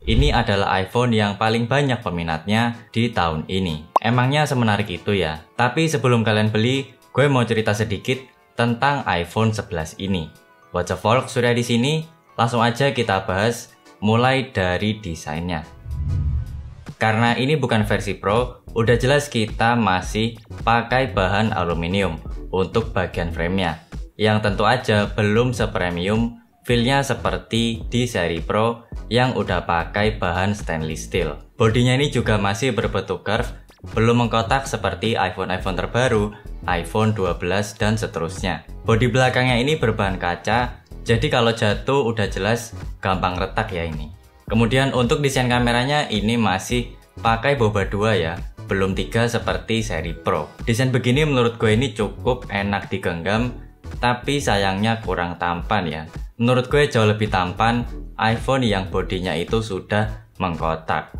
Ini adalah iPhone yang paling banyak peminatnya di tahun ini. Emangnya semenarik itu ya? Tapi sebelum kalian beli, gue mau cerita sedikit tentang iPhone 11 ini. Buat Volk sudah di sini, langsung aja kita bahas mulai dari desainnya. Karena ini bukan versi Pro, udah jelas kita masih pakai bahan aluminium untuk bagian framenya, yang tentu aja belum sepremium feel-nya seperti di seri Pro yang udah pakai bahan stainless steel. Bodinya ini juga masih berbentuk curve, belum mengkotak seperti iPhone terbaru, iPhone 12 dan seterusnya. Bodi belakangnya ini berbahan kaca, jadi kalau jatuh udah jelas gampang retak ya ini. Kemudian untuk desain kameranya ini masih pakai boba 2 ya, belum 3 seperti seri Pro. Desain begini menurut gue ini cukup enak digenggam, tapi sayangnya kurang tampan ya. Menurut gue jauh lebih tampan iPhone yang bodinya itu sudah mengkotak.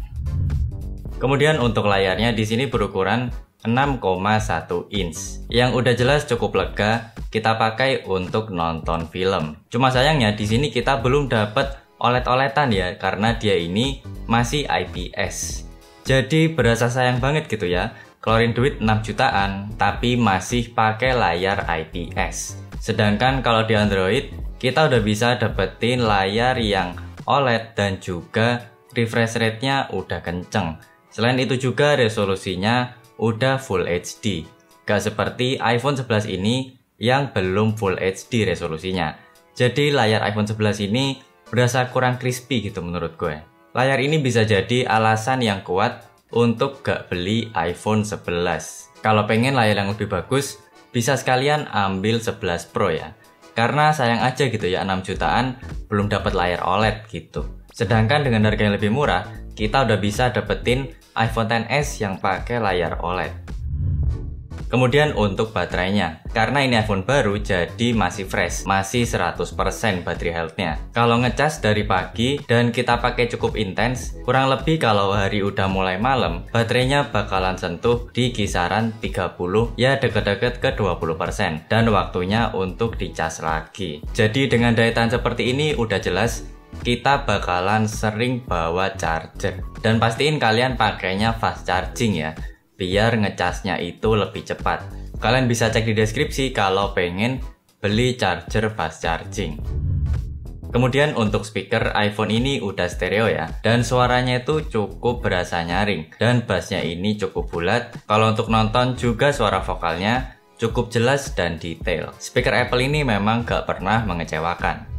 Kemudian untuk layarnya di sini berukuran 6,1 inch, yang udah jelas cukup lega kita pakai untuk nonton film. Cuma sayangnya di sini kita belum dapat OLED-OLEDan ya, karena dia ini masih IPS. Jadi berasa sayang banget gitu ya, keluarin duit 6 jutaan tapi masih pakai layar IPS. Sedangkan kalau di Android kita udah bisa dapetin layar yang OLED dan juga refresh rate-nya udah kenceng. Selain itu juga resolusinya udah Full HD. Gak seperti iPhone 11 ini yang belum Full HD resolusinya. Jadi layar iPhone 11 ini berasa kurang crispy gitu menurut gue. Layar ini bisa jadi alasan yang kuat untuk gak beli iPhone 11. Kalau pengen layar yang lebih bagus, bisa sekalian ambil 11 Pro ya. Karena sayang aja gitu ya, 6 jutaan belum dapat layar OLED gitu. Sedangkan dengan harga yang lebih murah, kita udah bisa dapetin iPhone XS yang pakai layar OLED. Kemudian untuk baterainya, karena ini iPhone baru jadi masih fresh, masih 100% battery health-nya. Kalau ngecas dari pagi dan kita pakai cukup intens, kurang lebih kalau hari udah mulai malam, baterainya bakalan sentuh di kisaran 30 ya, deket-deket ke 20%, dan waktunya untuk dicas lagi. Jadi dengan daya tahan seperti ini udah jelas kita bakalan sering bawa charger. Dan pastiin kalian pakainya fast charging ya, biar ngecasnya itu lebih cepat. Kalian bisa cek di deskripsi kalau pengen beli charger fast charging. Kemudian untuk speaker iPhone ini udah stereo ya, dan suaranya itu cukup berasa nyaring, dan bassnya ini cukup bulat. Kalau untuk nonton juga suara vokalnya cukup jelas dan detail. Speaker Apple ini memang gak pernah mengecewakan.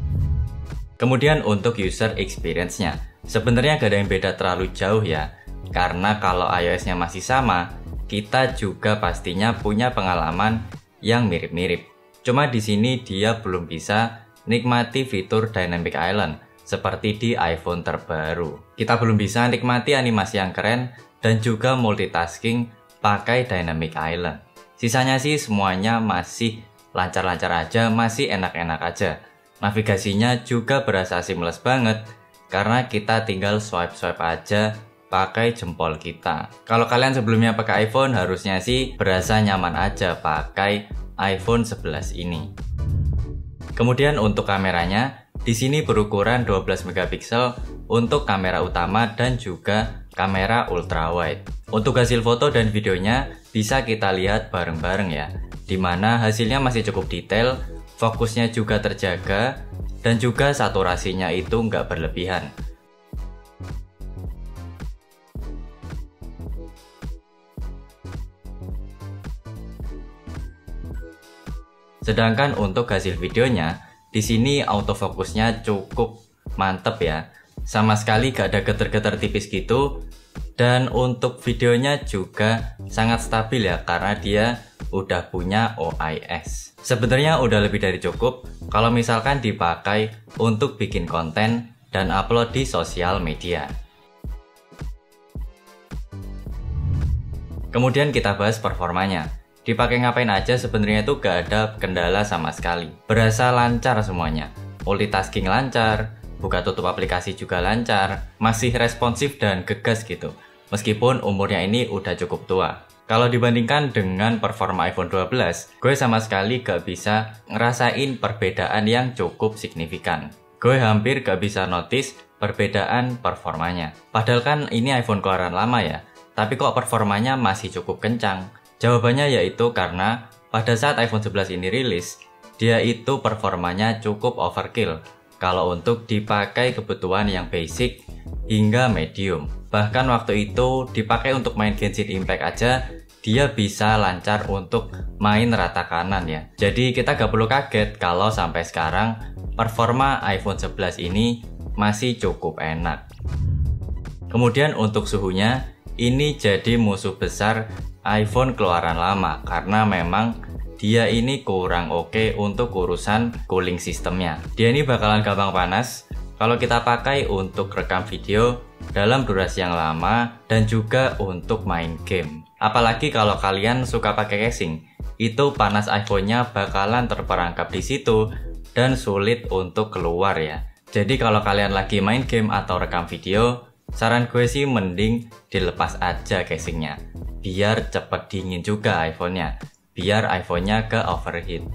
Kemudian untuk user experience-nya, sebenarnya gak ada yang beda terlalu jauh ya. Karena kalau iOS-nya masih sama, kita juga pastinya punya pengalaman yang mirip-mirip. Cuma di sini dia belum bisa nikmati fitur Dynamic Island seperti di iPhone terbaru. Kita belum bisa nikmati animasi yang keren dan juga multitasking pakai Dynamic Island. Sisanya sih semuanya masih lancar-lancar aja, masih enak-enak aja. Navigasinya juga berasa seamless banget karena kita tinggal swipe-swipe aja pakai jempol kita. Kalau kalian sebelumnya pakai iPhone, harusnya sih berasa nyaman aja pakai iPhone 11 ini. Kemudian untuk kameranya, di sini berukuran 12 megapiksel untuk kamera utama dan juga kamera ultrawide. Untuk hasil foto dan videonya bisa kita lihat bareng-bareng ya, dimana hasilnya masih cukup detail, fokusnya juga terjaga, dan juga saturasinya itu nggak berlebihan. Sedangkan untuk hasil videonya, di sini autofokusnya cukup mantep ya. Sama sekali gak ada getar-getar tipis gitu. Dan untuk videonya juga sangat stabil ya, karena dia udah punya OIS. Sebenarnya udah lebih dari cukup kalau misalkan dipakai untuk bikin konten dan upload di sosial media. Kemudian kita bahas performanya. Dipakai ngapain aja sebenarnya itu gak ada kendala sama sekali. Berasa lancar semuanya. Multitasking lancar, buka tutup aplikasi juga lancar, masih responsif dan gegas gitu. Meskipun umurnya ini udah cukup tua. Kalau dibandingkan dengan performa iPhone 12, gue sama sekali gak bisa ngerasain perbedaan yang cukup signifikan. Gue hampir gak bisa notice perbedaan performanya. Padahal kan ini iPhone keluaran lama ya, tapi kok performanya masih cukup kencang? Jawabannya yaitu karena pada saat iPhone 11 ini rilis, dia itu performanya cukup overkill kalau untuk dipakai kebutuhan yang basic hingga medium. Bahkan waktu itu dipakai untuk main Genshin Impact aja, dia bisa lancar untuk main rata kanan ya. Jadi kita gak perlu kaget kalau sampai sekarang performa iPhone 11 ini masih cukup enak. Kemudian untuk suhunya, ini jadi musuh besar iPhone keluaran lama karena memang dia ini kurang oke untuk urusan cooling sistemnya. Dia ini bakalan gampang panas kalau kita pakai untuk rekam video dalam durasi yang lama dan juga untuk main game. Apalagi kalau kalian suka pakai casing, itu panas iPhone-nya bakalan terperangkap di situ dan sulit untuk keluar ya. Jadi kalau kalian lagi main game atau rekam video, saran gue sih mending dilepas aja casingnya, biar cepet dingin juga iPhone-nya, biar iPhone-nya ke overheat.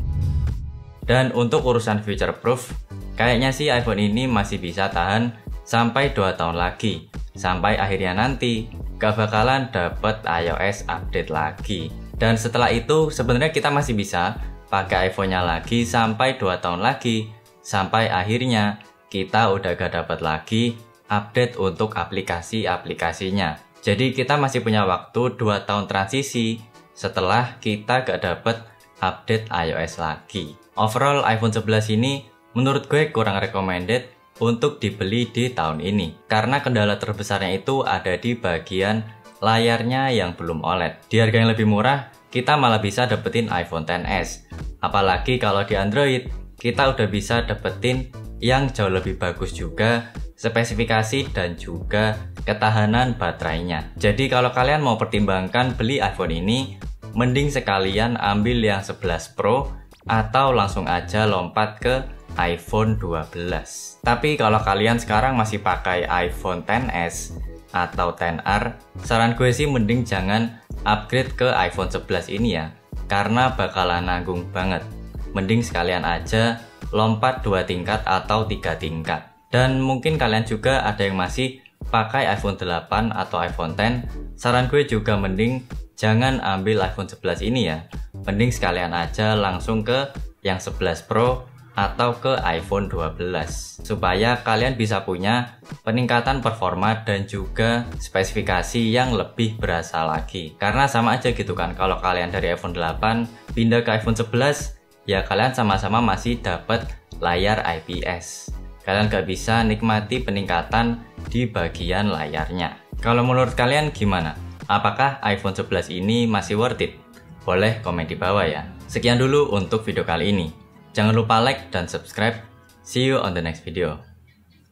Dan untuk urusan future proof, kayaknya sih iPhone ini masih bisa tahan sampai 2 tahun lagi, sampai akhirnya nanti gak bakalan dapet iOS update lagi. Dan setelah itu sebenarnya kita masih bisa pakai iPhone-nya lagi sampai 2 tahun lagi, sampai akhirnya kita udah gak dapet lagi update untuk aplikasi-aplikasinya. Jadi kita masih punya waktu 2 tahun transisi setelah kita gak dapet update iOS lagi. Overall iPhone 11 ini menurut gue kurang recommended untuk dibeli di tahun ini, karena kendala terbesarnya itu ada di bagian layarnya yang belum OLED. Di harga yang lebih murah, kita malah bisa dapetin iPhone XS. Apalagi kalau di Android, kita udah bisa dapetin yang jauh lebih bagus juga, spesifikasi dan juga ketahanan baterainya. Jadi kalau kalian mau pertimbangkan beli iPhone ini, mending sekalian ambil yang 11 Pro atau langsung aja lompat ke iPhone 12. Tapi kalau kalian sekarang masih pakai iPhone XS atau XR, saran gue sih mending jangan upgrade ke iPhone 11 ini ya, karena bakalan nanggung banget. Mending sekalian aja lompat 2 tingkat atau 3 tingkat. Dan mungkin kalian juga ada yang masih pakai iPhone 8 atau iPhone X, saran gue juga mending jangan ambil iPhone 11 ini ya. Mending sekalian aja langsung ke yang 11 Pro atau ke iPhone 12 supaya kalian bisa punya peningkatan performa dan juga spesifikasi yang lebih berasa lagi. Karena sama aja gitu kan, kalau kalian dari iPhone 8 pindah ke iPhone 11 ya kalian sama-sama masih dapat layar IPS. Kalian gak bisa nikmati peningkatan di bagian layarnya. Kalau menurut kalian gimana? Apakah iPhone 11 ini masih worth it? Boleh komen di bawah ya. Sekian dulu untuk video kali ini. Jangan lupa like dan subscribe. See you on the next video.